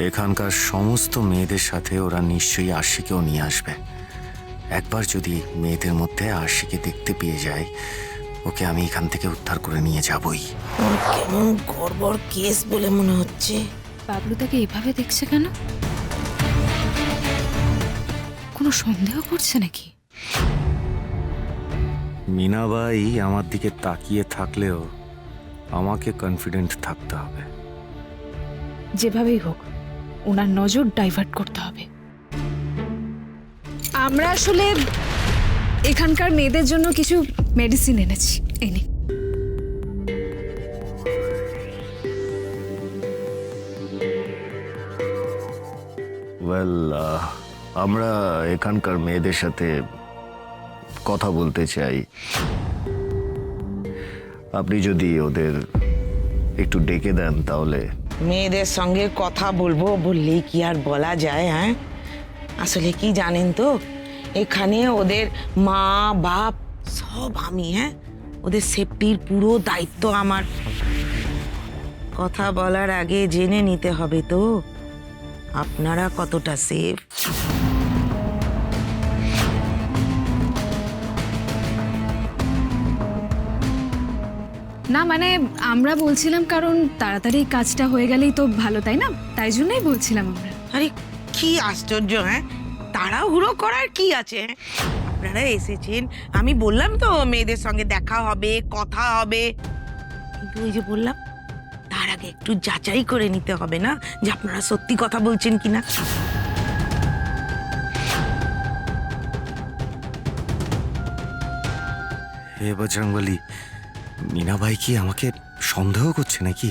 এখানকার সমস্ত মেয়েদের সাথে ওরা নিশ্চয়ই আশিকেও নিয়ে আসবে। একবার যদি মেয়েদের মধ্যে আশিকে দেখতে পেয়ে যায়, ওকে আমি এখান থেকে উদ্ধার করে নিয়ে যাবই। কেমন গড়বড় কেস বলে মনে হচ্ছে। বাবলু তাকে এভাবে দেখছে কেন? কোনো সন্দেহ করছে নাকি? মিনাবাই আমার দিকে তাকিয়ে থাকলেও আমাকে কনফিডেন্ট থাকতে হবে। যেভাবেই হোক ওনার নজর ডাইভার্ট করতে হবে। আমরা আসলে এখানকার মেয়েদের জন্য কিছু মেডিসিন এনেছি, এনে ওয়েল, আমরা এখানকার মেয়েদের সাথে কথা বলতে চাই। আপনি যদি ওদের একটু ডেকে দেন তাহলে। মেয়েদের সঙ্গে কথা বলবো বললেই কি আর বলা যায়? হ্যাঁ, আসলে কি জানেন তো, এখানে ওদের মা বাপ সব আমি। হ্যাঁ, ওদের সেফটির পুরো দায়িত্ব আমার। কথা বলার আগে জেনে নিতে হবে তো আপনারা কতটা সেফ। না, মানে আমরা বলছিলাম কারণ তাড়াতাড়ি কাজটা হয়ে গেলেই তো ভালো, তাই না? তাই জন্যই বলছিলাম আমরা। আরে কি আশ্চর্য! হ্যাঁ, তাড়াহুড়ো করার কি আছে? আপনারা এসেছেন, আমি বললাম তো মেয়েদের সঙ্গে দেখা হবে, কথা হবে। কিন্তু ওই যে বললাম, তার আগে একটু যাচাই করে নিতে হবে না যে আপনারা সত্যি কথা বলছেন কিনা। হে বজরংবলী, মিনাবাই কি আমাকে সন্দেহ করছে নাকি?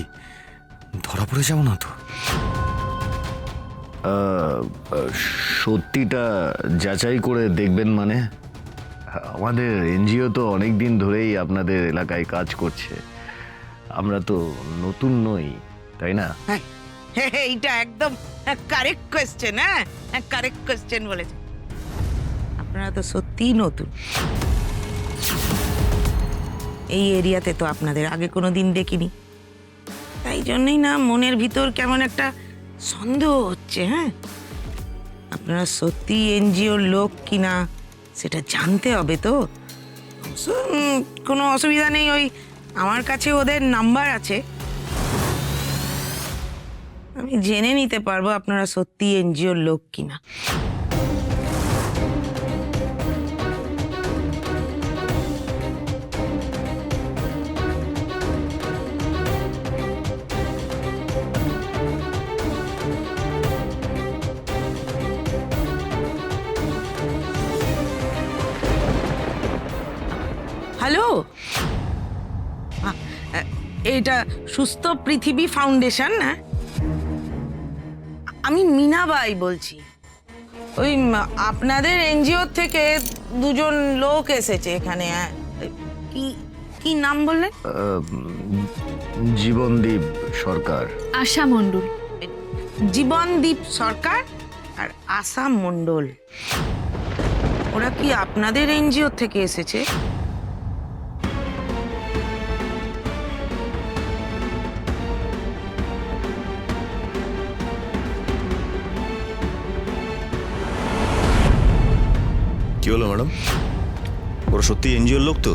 ধরা পড়ে যাও না তো? সত্যিটা যাচাই করে দেখবেন মানে? আমাদের এনজিও তো অনেক দিন ধরেই আপনাদের এলাকায় কাজ করছে। আমরা তো নতুন নই, তাই না? হ্যাঁ, এইটা একদম কারেক্ট কোয়েশ্চেন। হ্যাঁ, কারেক্ট কোয়েশ্চেন বলেছেন। আপনারা তো সত্যিই নতুন। এই এরিয়াতে তো আপনাদের আগে কোনো দিন দেখিনি, তাই জন্যই না মনের ভিতর কেমন একটা সন্দেহ হচ্ছে। হ্যাঁ, আপনারা সত্যি এনজিওর লোক কিনা সেটা জানতে হবে তো। কোনো অসুবিধা নেই, ওই আমার কাছে ওদের নাম্বার আছে, আমি জেনে নিতে পারবো আপনারা সত্যি এনজিওর লোক কিনা। হ্যালো, এটা সুস্থ পৃথিবী ফাউন্ডেশন? হ্যাঁ, আমি মিনাবাই বলছি। ওই আপনাদের এনজিও থেকে দুজন লোক এসেছে এখানে। হ্যাঁ, কি কি নাম বললেন? জীবনদীপ সরকার। আশা মণ্ডল। জীবনদীপ সরকার আর আশা মণ্ডল। ওরা কি আপনাদের এনজিও থেকে এসেছে? কি হলো ম্যাডাম? ওরা সত্যি এনজিওর লোক তো?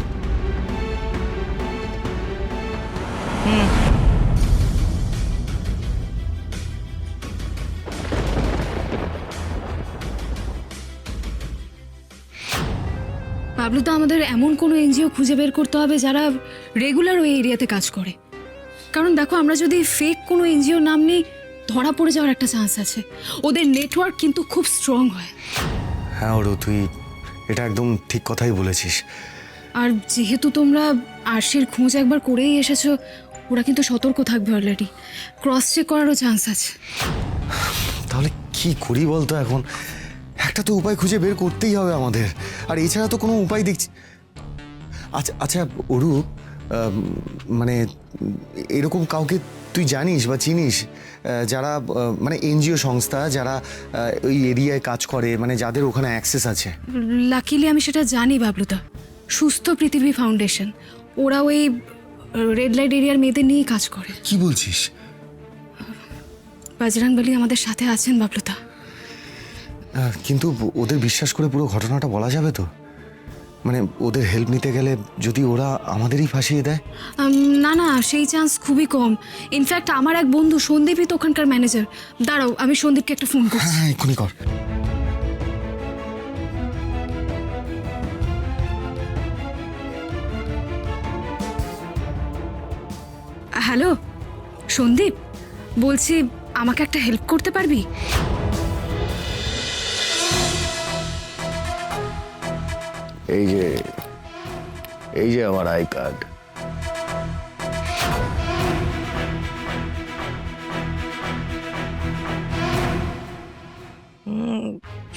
বাবলু, তো আমাদের এমন কোনো এনজিও খুঁজে বের করতে হবে যারা রেগুলার ওই এরিয়াতে কাজ করে। কারণ দেখো, আমরা যদি ফেক কোনো এনজিও নাম নিই, ধরা পড়ে যাওয়ার একটা চান্স আছে। ওদের নেটওয়ার্ক কিন্তু খুব স্ট্রং হয়। হ্যাঁ ওরু, তুই এটা একদম ঠিক কথাই বলেছিস। আর যেহেতু তোমরা আরশির খোঁজ একবার করেই এসেছো, ওরা কিন্তু সতর্ক থাকবে অলরেডি। ক্রস চেক করারও চান্স আছে। তাহলে কি করি বলতো এখন? একটা তো উপায় খুঁজে বের করতেই হবে আমাদের, আর এছাড়া তো কোনো উপায় দেখছি। আচ্ছা আচ্ছা অরু, মানে এরকম কাউকে তুই জানিস বা চিনিস যারা মানে এনজিও সংস্থা যারা ওই এরিয়ায় কাজ করে, মানে যাদের ওখানে অ্যাক্সেস আছে? লাকিলি আমি সেটা জানি বাবলুদা। সুস্থ পৃথিবী ফাউন্ডেশন, ওরা ওই রেড লাইট এরিয়ার মেয়েদের নিয়েই কাজ করে। কি বলছিস? বজরংবলী আমাদের সাথে আছেন বাবলুদা। কিন্তু ওদের বিশ্বাস করে পুরো ঘটনাটা বলা যাবে তো? মানে ওদের হেল্প নিতে গেলে যদি ওরা আমাদেরই ফাঁসিয়ে দেয়? না না, সেই চান্স খুবই কম। ইনফ্যাক্ট আমার এক বন্ধু সন্দীপই তো ওখানকার ম্যানেজার। দাঁড়াও, আমি সন্দীপকে একটা ফোন করছি। হ্যাঁ, এক্ষুনি কর। হ্যালো সন্দীপ, বলছি আমাকে একটা হেল্প করতে পারবি? এই যে আমার আই কার্ড।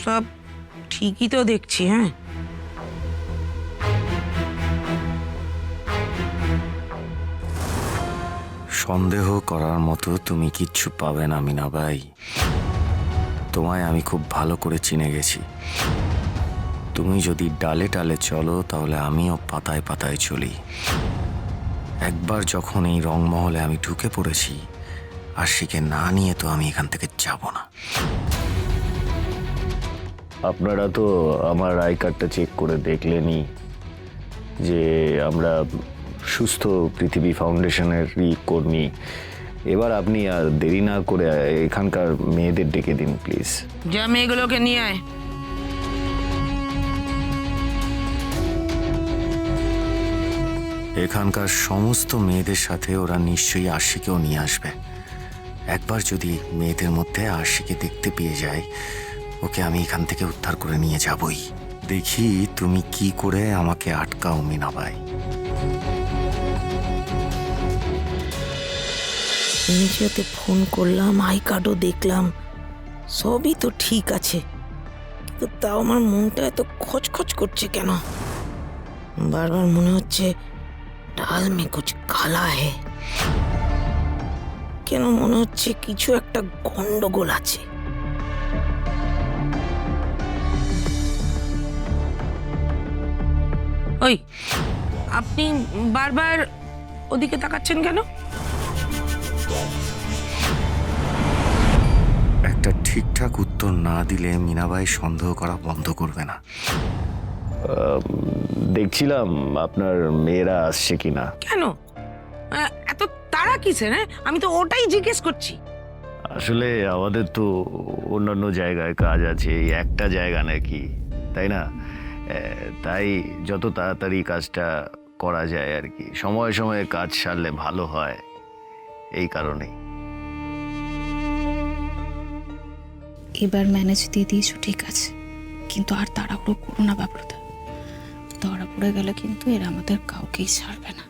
সব ঠিকই তো দেখছি। হ্যাঁ, সন্দেহ করার মতো তুমি কিচ্ছু পাবে না মিনাবাই। তোমায় আমি খুব ভালো করে চিনে গেছি। তুমি যদি ডালে ডালে চলো তাহলে আমিও পাতায় পাতায় চলি। একবার যখন এই রংমহলে আমি ঢুকে পড়েছি, আশিকে না নিয়ে তো আমি এখান থেকে যাব না। আপনারা তো আমার আই কার্ডটা চেক করে দেখলেনই যে আমরা সুস্থ পৃথিবী ফাউন্ডেশনেরই কর্মী। এবার আপনি আর দেরি না করে এখানকার মেয়েদের ডেকে দিন প্লিজ। যা মেয়েগুলোকে নিয়ে আয়। এখানকার সমস্ত মেয়েদের সাথে ওরা নিশ্চয়ই আশিকেও নিয়ে আসবে। একবার যদি মেয়েদের মধ্যে আশিকে দেখতে পেয়ে যায়, ওকে আমি এখান থেকে উদ্ধার করে নিয়ে যাবই। দেখি তুমি কি করে আমাকে আটকাও মিনাবাই। এনজিওতে ফোন করলাম, আই কার্ডও দেখলাম, সবই তো ঠিক আছে, কিন্তু তাও আমার মনটা এত খচখচ করছে কেন? বারবার মনে হচ্ছে ডাল মে কুছ কালা হে। কেন মনে হচ্ছে কিছু একটা গন্ডগোল আছে। ওই, আপনি বারবার ওদিকে তাকাচ্ছেন কেন? একটা ঠিকঠাক উত্তর না দিলে মিনাবাই সন্দেহ করা বন্ধ করবে না। দেখছিলাম আপনার মেয়েরা আসছে কিনা। কেন এত তাড়া কিসের? হ্যাঁ, আমি তো ওটাই জিজ্ঞেস করছি। আসলে আমাদের তো অন্যান্য জায়গায় কাজ আছে, এই একটা জায়গা নাকি, তাই না? তাই যত তাড়াতাড়ি কাজটা করা যায় আর কি, সময়ে সময়ে কাজ সারলে ভালো হয়, এই কারণেই। এবার ম্যানেজ দিয়ে দিয়েছো ঠিক আছে, কিন্তু আর তাড়াহুড়ো করো না বাবলুদা। ধরা পড়ে গেলে কিন্তু এরা আমাদের কাউকেই ছাড়বে না।